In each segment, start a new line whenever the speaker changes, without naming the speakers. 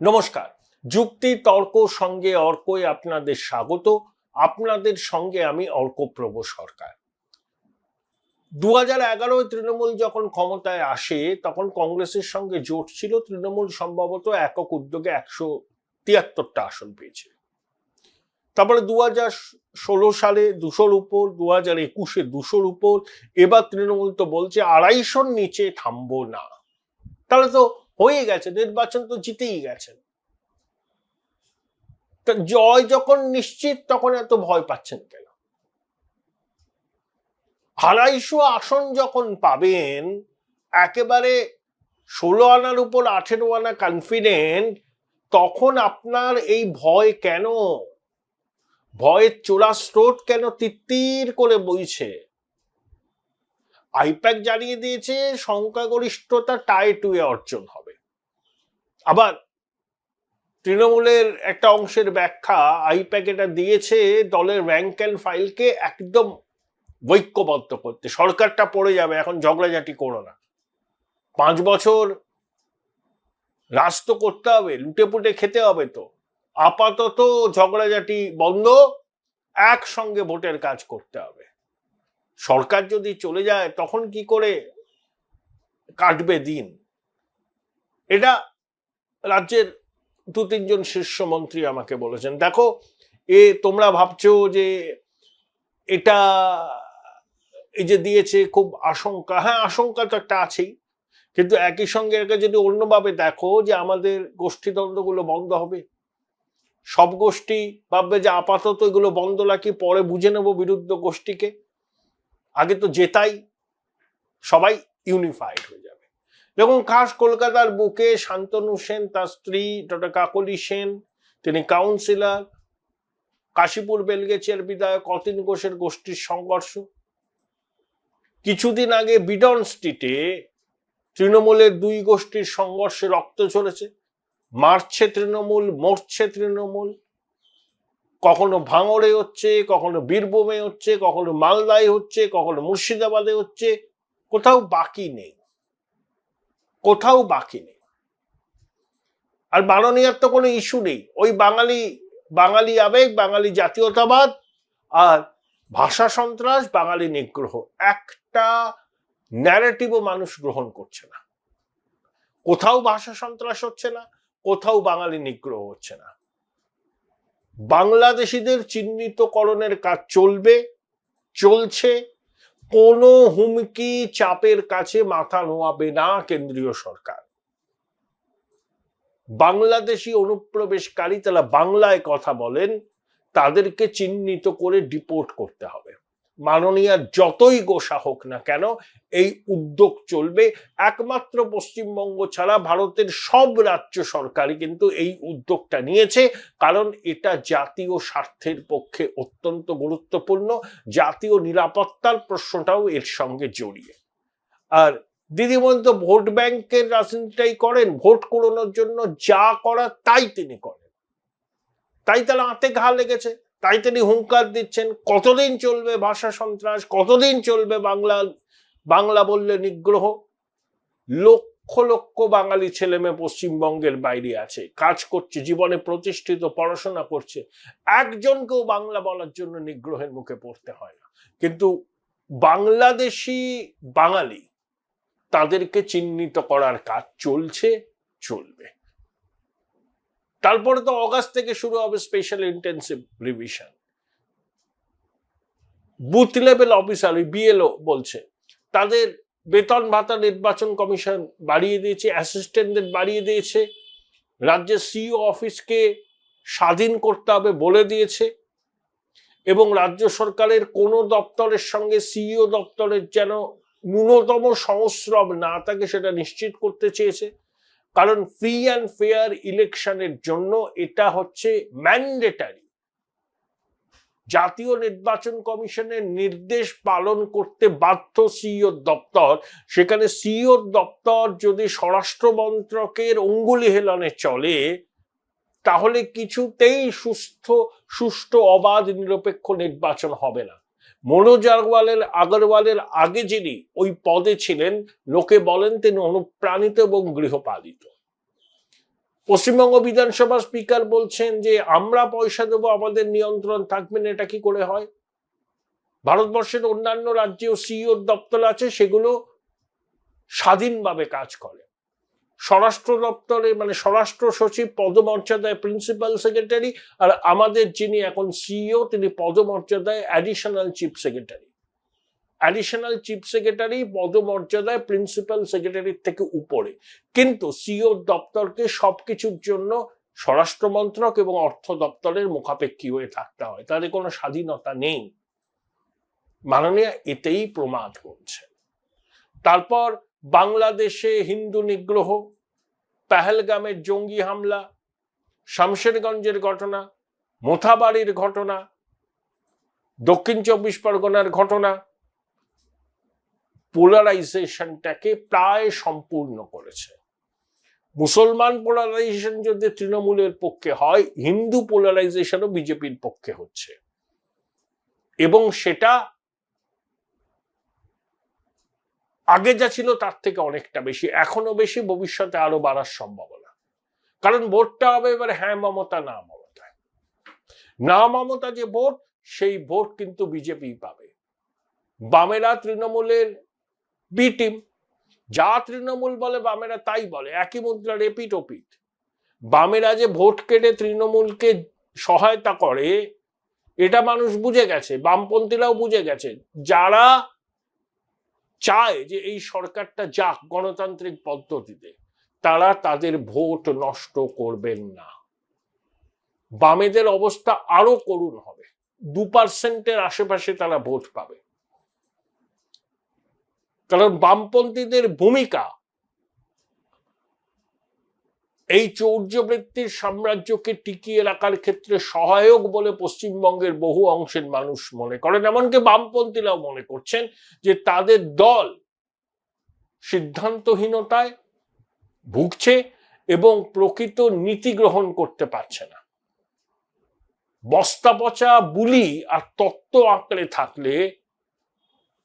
নমস্কার। যুক্তি তর্ক সঙ্গে অর্কই আপনাদের স্বাগত। আপনাদের সঙ্গে আমি অর্কপ্রভ সরকার। 2011 তৃণমূল যখন ক্ষমতায় আসে তখন কংগ্রেসের সঙ্গে জোট ছিল। তৃণমূল সম্ভবত একক উদ্যোগে 173টা আসন পেয়েছে। তারপরে 2016 সালে 200-র উপর, 2021-এ 200-র উপর, এবার তৃণমূল তো বলছে 250-র নিচে থামবো না। তাহলে তো হয়ে গেছে, নির্বাচন তো জিতেই গেছেন। জয় যখন নিশ্চিত তখন এত ভয় পাচ্ছেন কেন? 250 আসন যখন পাবেন, একেবারে 16 আনার উপর 18 আনা কনফিডেন্ট, তখন আপনার এই ভয় কেন? ভয়ের চোরা স্রোত কেন তিত্তির করে বইছে? আইপ্যাক জানিয়ে দিয়েছে সংখ্যাগরিষ্ঠতা টাই 2 এ অর্জন হবে। আবার তৃণমূলের একটা অংশের ব্যাখ্যা, আইপ্যাক এটা দিয়েছে দলের র্যাঙ্ক অ্যান্ড ফাইলকে একদম ঐক্যবদ্ধ করতে। সরকারটা পড়ে যাবে, এখন ঝগড়াঝাটি করো না। 5 বছর রাজ তো করতে হবে, লুটে পুটে খেতে হবে। তো আপাতত ঝগড়াঝাটি বন্ধ, একসঙ্গে ভোটের কাজ করতে হবে। সরকার যদি চলে যায় তখন কি করে কাটবে দিন? এটা রাজ্যের 2-3 জন শীর্ষমন্ত্রী আমাকে বলেছেন। দেখো, তোমরা ভাবছো যে এটা এই যে দিয়েছে খুব আশঙ্কা, হ্যাঁ আশঙ্কা তো একটা আছেই, কিন্তু একই সঙ্গে এটাকে যদি অন্যভাবে দেখো যে আমাদের গোষ্ঠীদ্বন্দ্বগুলো বন্ধ হবে। সব গোষ্ঠী ভাববে যে আপাতত এগুলো বন্ধ রাখি, পরে বুঝে নেব বিরুদ্ধ গোষ্ঠীকে, আগে তো জেতাই, সবাই ইউনিফাইড হয়ে যাবে। দেখুন, খাস কলকাতার বুকে শান্তনু সেন, তার স্ত্রী ডক্টর কাকলি সেন, তিনি কাউন্সিলর, কাশীপুর বেলগেছিয়ার বিধায়ক অতীন ঘোষের গোষ্ঠীর সংঘর্ষ। কিছুদিন আগে বিডন স্ট্রিটে তৃণমূলের 2 গোষ্ঠীর সংঘর্ষে রক্ত ঝরেছে। মারছে তৃণমূল, মরছে তৃণমূল। কখনো ভাঙড়ে হচ্ছে, কখনো বীরভূমে হচ্ছে, কখনো মালদায় হচ্ছে, কখনো মুর্শিদাবাদে হচ্ছে। কোথাও বাকি নেই, কোথাও বাকি নেই। আর মাননীয়ার তো কোনো ইস্যু নেই। ওই বাঙালি আবেগ, বাঙালি জাতীয়তাবাদ আর ভাষা সন্ত্রাস, বাঙালি নিগ্রহ, একটা ন্যারেটিভও মানুষ গ্রহণ করছে না। কোথাও ভাষা সন্ত্রাস হচ্ছে না, কোথাও বাঙালি নিগ্রহ হচ্ছে না। বাংলাদেশিদের চিহ্নিতকরণের কাজ চলছে। কোনো হুমকি চাপের কাছে মাথা নোয়াবে না কেন্দ্রীয় সরকার। বাংলাদেশি অনুপ্রবেশকারী তারা বাংলায় কথা বলেন, তাদেরকে চিহ্নিত করে ডিপোর্ট করতে হবে। মাননীয়া যতই গোসা হোক না কেন, এই উদ্যোগ চলবে। একমাত্র পশ্চিমবঙ্গ ছাড়া ভারতের সব রাজ্য সরকারই কিন্তু এই উদ্যোগটা নিয়েছে, কারণ এটা জাতীয় স্বার্থের পক্ষে অত্যন্ত গুরুত্বপূর্ণ। জাতীয় নিরাপত্তার প্রশ্নটাও এর সঙ্গে জড়িয়ে। আর দিদিমণি তো ভোট ব্যাংকের রাজনীতিটাই করেন, ভোট কুড়ানোর জন্য যা করার তাই তিনি করেন। তাই তারা হাতে ঘা লেগেছে, তাই তিনি হুঙ্কার দিচ্ছেন। কতদিন চলবে ভাষা সন্ত্রাস, কতদিন চলবে বাংলা বললে নিগ্রহ? লক্ষ লক্ষ বাঙালি ছেলে মেয়ে পশ্চিমবঙ্গের বাইরে আছে, কাজ করছে, জীবনে প্রতিষ্ঠিত, পড়াশোনা করছে। একজনকেও বাংলা বলার জন্য নিগ্রহের মুখে পড়তে হয় না। কিন্তু বাংলাদেশি বাঙালি, তাদেরকে চিহ্নিত করার কাজ চলবে। তারপরে তো অগাস্ট থেকে শুরু হবে special intensive revision. Booth level officer, BLO বলছে, তাদের বেতন ভাতা নির্বাচন কমিশন বাড়িয়ে দিয়েছে, অ্যাসিস্ট্যান্টদের বাড়িয়ে দিয়েছে, রাজ্যের সিইও অফিসকে স্বাধীন করতে হবে বলে দিয়েছে, এবং রাজ্য সরকারের কোনো দপ্তরের সঙ্গে সিইও দপ্তরের যেন ন্যূনতম সংস্রব না থাকে সেটা নিশ্চিত করতে চেয়েছে। কারণ ফ্রি অ্যান্ড ফেয়ার ইলেকশনের জন্য এটা হচ্ছে ম্যান্ডেটারি। জাতীয় নির্বাচন কমিশনের নির্দেশ পালন করতে বাধ্য সিইও দপ্তর। সেখানে সিইও দপ্তর যদি স্বরাষ্ট্র মন্ত্রকের অঙ্গুলি হেলনে চলে, তাহলে কিছুতেই সুষ্ঠু অবাধ নিরপেক্ষ নির্বাচন হবে না। মনোজ আগরওয়ালের আগে যিনি ওই পদে ছিলেন, লোকে বলেন তিনি অনুপ্রাণিত এবং গৃহপালিত। পশ্চিমবঙ্গ বিধানসভা স্পিকার বলছেন যে আমরা পয়সা দেবো, আমাদের নিয়ন্ত্রণ থাকবে না। এটা কি করে হয়? ভারতবর্ষের অন্যান্য রাজ্যেও সিইওর দপ্তর আছে, সেগুলো স্বাধীনভাবে কাজ করে। স্বরাষ্ট্র দপ্তরে মানে স্বরাষ্ট্র সচিব পদমর্যাদায় প্রিন্সিপাল সেক্রেটারি, আর আমাদের যিনি এখন সিইও তিনি পদমর্যাদায় additional chief secretary. Additional chief secretary পদমর্যাদায় প্রিন্সিপাল সেক্রেটারির থেকে উপরে, কিন্তু সিইও দপ্তরকে সবকিছুর জন্য স্বরাষ্ট্র মন্ত্রক এবং অর্থ দপ্তরের মুখাপেক্ষী হয়ে থাকতে হয়, তাদের কোনো স্বাধীনতা নেই। মাননীয় এতেই প্রমাদ করছে। তারপর বাংলাদেশে হিন্দু নিগ্রহ, পেহেলগামের জঙ্গি হামলা, শামশেরগঞ্জের ঘটনা, মোথাবাড়ির ঘটনা, দক্ষিণ 24 পরগনার ঘটনা পোলারাইজেশনটাকে প্রায় সম্পূর্ণ করেছে। মুসলমান পোলারাইজেশন যদি তৃণমূলের পক্ষে হয়, হিন্দু পোলারাইজেশনও বিজেপির পক্ষে হচ্ছে, এবং সেটা আগে যা ছিল তার থেকে অনেকটা বেশি, এখনো বেশি, ভবিষ্যতে আরো বাড়ার সম্ভাবনা। কারণ ভোটটা হবে এবার হ্যাঁ মমতা না মমতা, না মমতা যে ভোট, সেই ভোট কিন্তু বিজেপি পাবে। বামেরা তৃণমূলের বি টিম, যা তৃণমূল বলে বামেরা তাই বলে, একই মুদ্রার এপিট ওপিট। বামেরা যে ভোট কেটে তৃণমূলকে সহায়তা করে এটা মানুষ বুঝে গেছে, বামপন্থীরাও বুঝে গেছে। যারা চায় যে এই সরকারটা যাক গণতান্ত্রিক পদ্ধতিতে, তারা তাদের ভোট নষ্ট করবেন না। বামেদের অবস্থা আরো করুণ হবে, 2% আশেপাশে তারা ভোট পাবে। কারণ বামপন্থীদের ভূমিকা এই চৌর্যবৃত্তির সাম্রাজ্যকে টিকিয়ে রাখার ক্ষেত্রে সহায়ক বলে পশ্চিমবঙ্গের বহু অংশের মানুষ মনে করেন। এমনকি বামপন্থীরাও মনে করছেন যে তাদের দল সিদ্ধান্তহীনতায় ভুগছে এবং প্রকৃত নীতি গ্রহণ করতে পারছে না। বস্তা পচা বুলি আর তত্ত্ব আঁকড়ে থাকলে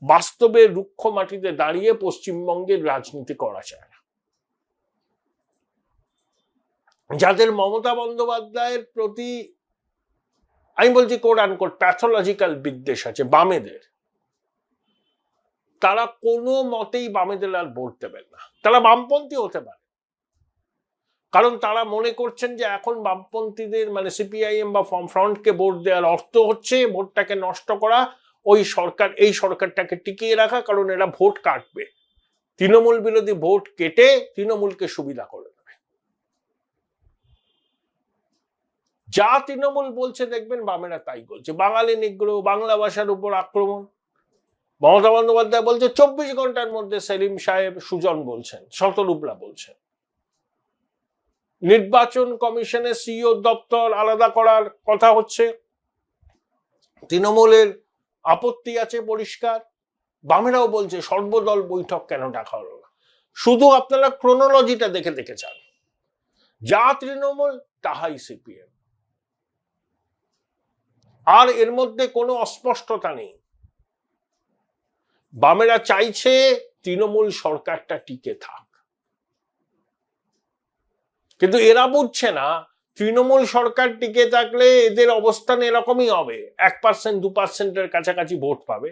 বাস্তবে রুক্ষ মাটিতে দাঁড়িয়ে পশ্চিমবঙ্গের রাজনীতি করা যায় না। যাদের মমতা বন্দ্যোপাধ্যায়ের প্রতি আমি বলছি কোট আনকোট প্যাথোলজিক্যাল বিদ্বেষ আছে বামেদের, তারা কোনো মতেই বামেদের আর ভোট দেবেন না। তারা বামপন্থী হতে পারে, কারণ তারা মনে করছেন যে এখন বামপন্থীদের মানে সিপিআইএম বা ফ্রন্টকে ভোট দেওয়ার অর্থ হচ্ছে ভোটটাকে নষ্ট করা, ওই সরকার এই সরকারটাকে টিকিয়ে রাখা, কারণ এরা ভোট কাটবে, তৃণমূল বিরোধী ভোট কেটে তৃণমূলকে সুবিধা করে দেবে। যা তৃণমূল বলছে দেখবেন বামেরা তাই বলছে। বাঙালি নিগ্রহ, বাংলা ভাষার উপর আক্রমণ, মমতা বন্দ্যোপাধ্যায় বলছে 24 ঘন্টার মধ্যে সেলিম সাহেব, সুজন বলছেন, শতরূপরা বলছেন। নির্বাচন কমিশনের সিইও দপ্তর আলাদা করার কথা হচ্ছে, তৃণমূলের আপত্তি আছে পরিষ্কার, বামেরাও বলছে সর্বদল বৈঠক কেন ডাকা হলো না। শুধু আপনারা ক্রোনোলজিটা দেখে দেখে যান, যা তৃণমূল তাহাই সিপিএম, আর এর মধ্যে কোনো অস্পষ্টতা নেই। বামেরা চাইছে তৃণমূল সরকারটা টিকে থাক, কিন্তু এরা বুঝছে না তৃণমূল সরকার টিকে থাকলে এদের অবস্থান এরকমই হবে, 1% 2%-এর কাছাকাছি ভোট পাবে।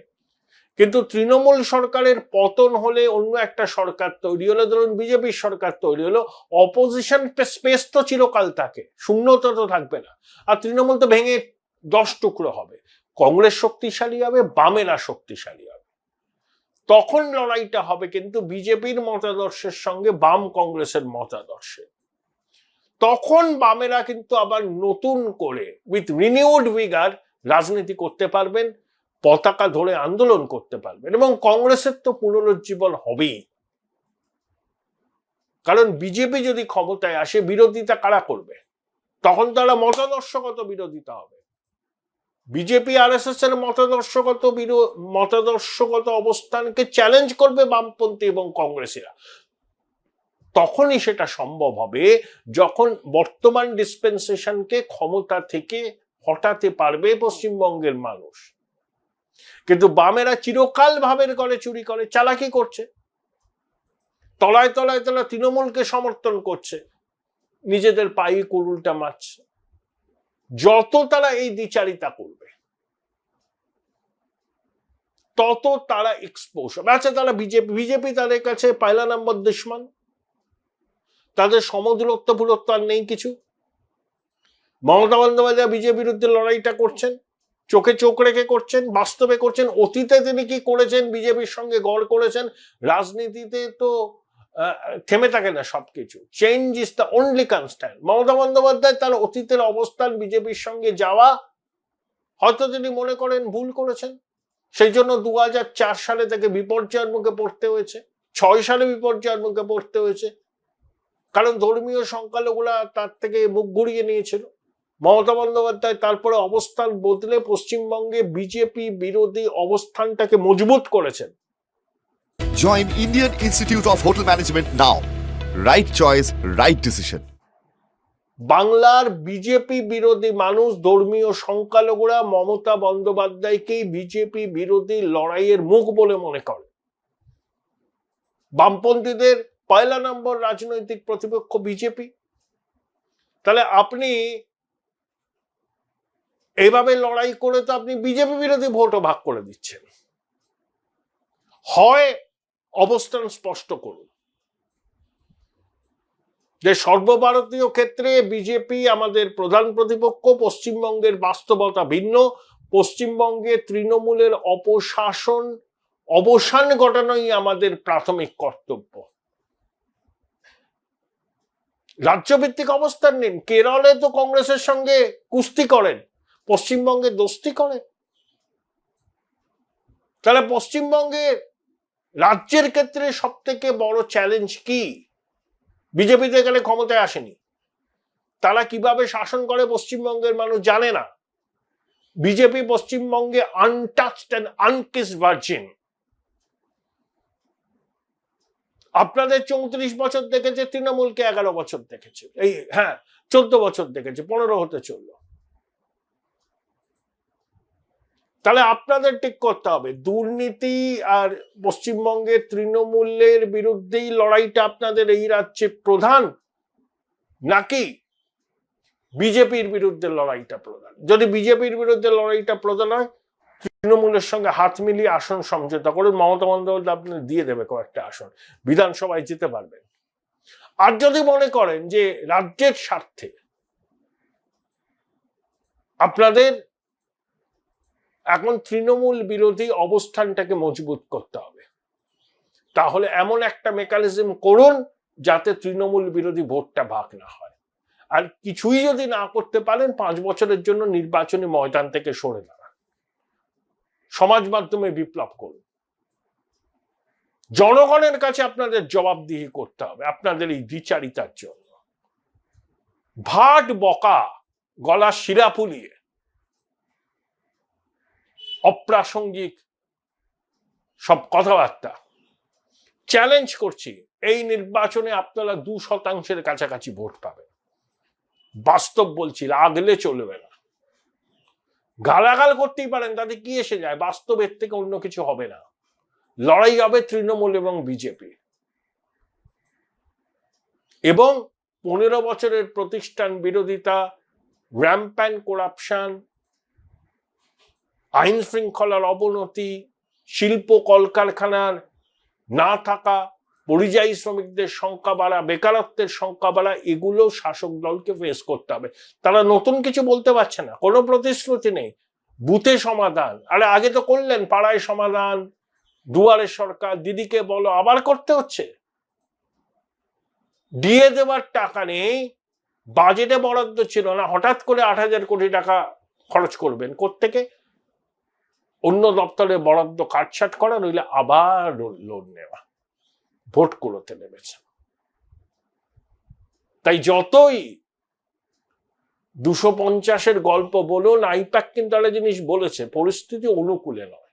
কিন্তু তৃণমূল সরকারের পতন হলে, অন্য একটা সরকার তৈরি হলে, ধরুন বিজেপির সরকার তৈরি হলো, অপোজিশন স্পেস তো চিরকাল থাকে, শূন্যতা তো থাকবে না, আর তৃণমূল তো ভেঙে 10 টুকরো হবে। কংগ্রেস শক্তিশালী হবে, বামেরা শক্তিশালী হবে, তখন লড়াইটা হবে কিন্তু বিজেপির মতাদর্শের সঙ্গে বাম কংগ্রেসের মতাদর্শে। তখন বামেরা কিন্তু আবার নতুন করে উইথ রিনিউড ভিগার রাজনীতি করতে পারবেন, পতাকা ধরে আন্দোলন করতে পারবেন, এবং কংগ্রেসের তো পুনরুজ্জীবন হবেই। কারণ বিজেপি যদি ক্ষমতায় আসে, বিরোধিতা কারা করবে? তখন তারা মতাদর্শগত বিরোধিতা হবে। বিজেপি আরএসএস এর মতাদর্শগত অবস্থানকে চ্যালেঞ্জ করবে বামপন্থী এবং কংগ্রেসীরা। তখনই সেটা সম্ভব হবে যখন বর্তমান ডিসপেন্সেশনকে ক্ষমতা থেকে হটাতে পারবে পশ্চিমবঙ্গের মানুষ। কিন্তু বামেরা চিরকাল ভাবের ঘরে চুরি করে, চালাকি করছে, তলায় তলায় তারা তৃণমূলকে সমর্থন করছে। নিজেদের পায়ে কুড়ুলটা মারছে। যত তারা এই দ্বিচারিতা করবে তত তারা এক্সপোজ হবে। আচ্ছা, তারা বিজেপি তাদের কাছে পয়লা নম্বর দুশ্মন, তাদের সমদূরত্ব পুরত্ব আর নেই কিছু। মমতা বন্দ্যোপাধ্যায় বিজেপির বিরুদ্ধে লড়াইটা করছেন, চোখে চোখ রেখে করছেন, বাস্তবে করছেন। অতীতে তিনি কি করেছেন, বিজেপির সঙ্গে গড় করেছেন। রাজনীতিতে তো থেমে থাকে না সবকিছু, change is the only constant. Mamata Bandyopadhyay তার অতীতের অবস্থান বিজেপির সঙ্গে যাওয়া হয়তো তিনি মনে করেন ভুল করেছেন, সেই জন্য 2004 সালে তাকে বিপর্যয়ের মুখে পড়তে হয়েছে, 6 সালে বিপর্যয়ের মুখে পড়তে হয়েছে, কারণ ধর্মীয় সংখ্যালঘুরা তার থেকে মুখ ঘুরিয়ে নিয়েছিল। মমতা বন্দ্যোপাধ্যায় তারপরে অবস্থান বদলে পশ্চিমবঙ্গে বিজেপি বিরোধী অবস্থানটাকে মজবুত করেছেন।
Join Indian Institute of Hotel Management now. Right choice, right decision.
বাংলার বিজেপি বিরোধী মানুষ, ধর্মীয় সংখ্যালঘুরা মমতা বন্দ্যোপাধ্যায়কেই বিজেপি বিরোধী লড়াইয়ের মুখ বলে মনে করে। বামপন্থীদের পয়লা নম্বর রাজনৈতিক প্রতিপক্ষ বিজেপি। তাহলে আপনি এইভাবে লড়াই করে তো আপনি বিজেপি বিরোধী ভোটও ভাগ করে দিচ্ছেন। হয় অবস্থান স্পষ্ট করুন যে সর্বভারতীয় ক্ষেত্রে বিজেপি আমাদের প্রধান প্রতিপক্ষ, পশ্চিমবঙ্গের বাস্তবতা ভিন্ন, পশ্চিমবঙ্গে তৃণমূলের অবসান ঘটানোই আমাদের প্রাথমিক কর্তব্য। রাজ্যভিত্তিক অবস্থান নিন। কেরলে তো কংগ্রেসের সঙ্গে কুস্তি করেন, পশ্চিমবঙ্গে দোস্তি করেন। তাহলে পশ্চিমবঙ্গের রাজ্যের ক্ষেত্রে সব থেকে বড় চ্যালেঞ্জ কি? বিজেপি তো এখানে ক্ষমতায় আসেনি, তারা কিভাবে শাসন করে পশ্চিমবঙ্গের মানুষ জানে না। বিজেপি পশ্চিমবঙ্গে আনটাচড অ্যান্ড আনকিসড ভার্জিন। আপনাদের 34 বছর দেখেছে, তৃণমূলকে 11 বছর দেখেছে, 14 বছর দেখেছে, 15 হতে চললো। তাহলে আপনাদের ঠিক করতে হবে দুর্নীতি আর পশ্চিমবঙ্গের তৃণমূলের বিরুদ্ধেই লড়াইটা আপনাদের এই রাজ্যে প্রধান, নাকি বিজেপির বিরুদ্ধে লড়াইটা প্রধান? যদি বিজেপির বিরুদ্ধে লড়াইটা প্রধান হয়, তৃণমূলের সঙ্গে হাত মিলিয়ে আসন সমঝোতা করুন। মমতা বন্দ্যোপাধ্যায় আপনাদের দিয়ে দেবে কয়েকটা আসন, বিধানসভায় যেতে পারবেন। আর যদি মনে করেন যে রাজ্যের স্বার্থে আপনাদের এখন তৃণমূল বিরোধী অবস্থানটাকে মজবুত করতে হবে, তাহলে এমন একটা মেকানিজম করুন যাতে তৃণমূল বিরোধী ভোটটা ভাগ না হয়। আর কিছুই যদি না করতে পারেন, 5 বছরের জন্য নির্বাচনী ময়দান থেকে সরে দাঁড়ান, সমাজ মাধ্যমে বিপ্লব করুন। জনগণের কাছে আপনাদের জবাবদিহি করতে হবে আপনাদের এই দ্বিচারিতার জন্য। ভাট বকা, গলা শিরা ফুলিয়ে অপ্রাসঙ্গিক সব কথাবার্তা, চ্যালেঞ্জ করছি, এই নির্বাচনে আপনারা 2% কাছাকাছি ভোট পাবেন। বাস্তব বলছি, লাগলে চলবে না। গালাগাল করতেই পারেন, তাতে কি এসে যায়? বাস্তবের থেকে অন্য কিছু হবে না। লড়াই হবে তৃণমূল এবং বিজেপি। এবং 15 বছরের প্রতিষ্ঠান বিরোধিতা, র্যাম্প্যান্ট করাপশন, আইন শৃঙ্খলার অবনতি, শিল্প কলকারখানার না থাকা, পরিযায়ী শ্রমিকদের সংখ্যা বাড়া, বেকারত্বের সংখ্যা বাড়া, এগুলো শাসক দলকে ফেস করতে হবে। তারা নতুন কিছু বলতে পারছে না, কোনো প্রতিশ্রুতি নেই। বুথে সমাধান, আরে আগে তো করলেন, পাড়ায় সমাধান, দুয়ারে সরকার, দিদিকে বলো, আবার করতে হচ্ছে। দিয়ে দেওয়ার টাকা নেই, বাজেটে বরাদ্দ ছিল না, হঠাৎ করে 8,000 কোটি টাকা খরচ করবেন কোত্থেকে? অন্য দপ্তরে বরাদ্দ কাটছাট করা, নইলে আবার লোন নেওয়া, ভোট কুড়োতে নেমেছে। তাই যতই 250-এর গল্প বলুন, আইপ্যাক কিন্তু একটা জিনিস বলেছে, পরিস্থিতি অনুকূলে নয়।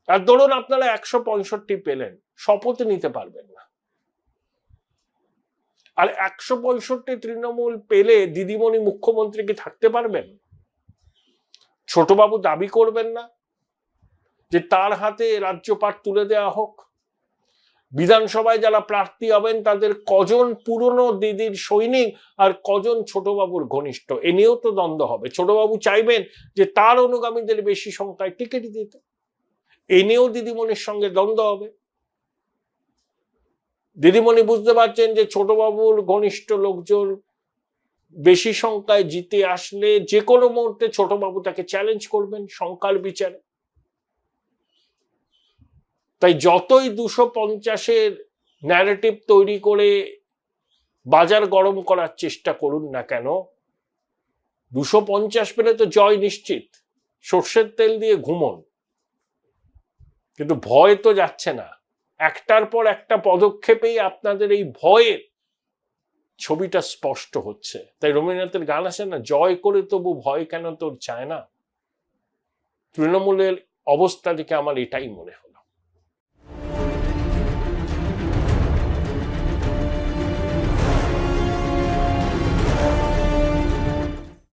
আর ধরুন আপনারা 165 পেলেন, শপথ নিতে পারবেন না। আর 165 তৃণমূল পেলে দিদিমণি মুখ্যমন্ত্রী কি থাকতে পারবেন? ছোটবাবু দাবি করবেন না যে তার হাতে রাজ্যপাট তুলে দেওয়া হোক? বিধানসভায় যারা প্রার্থী হবেন তাদের কজন পুরনো দিদির সৈনিক আর কজন ছোটবাবুর ঘনিষ্ঠ, এ নিয়েও তো দ্বন্দ্ব হবে। ছোটবাবু চাইবেন যে তার অনুগামীদের বেশি সংখ্যায় টিকিট দিতে, এ নিয়েও দিদিমণির সঙ্গে দ্বন্দ্ব হবে। দিদিমণি বুঝতে পারছেন যে ছোটবাবুর ঘনিষ্ঠ লোকজন বেশি সংখ্যায় জিতে আসলে যে কোনো মুহূর্তে ছোটবাবু তাকে চ্যালেঞ্জ করবেন সংখ্যার বিচারে। তাই যতই 250-এর ন্যারেটিভ তৈরি করে বাজার গরম করার চেষ্টা করুন না কেন, 250 পেলে তো জয় নিশ্চিত, সর্ষের তেল দিয়ে ঘুমন। কিন্তু ভয় তো যাচ্ছে না, একটার পর একটা পদক্ষেপেই আপনাদের এই ভয়ের ছবিটা স্পষ্ট হচ্ছে। তাই রবীন্দ্রনাথের গান আছে না, জয় করে তবু ভয় কেন তোর চায় না। তৃণমূলের অবস্থা দেখে আমার এটাই মনে হলো।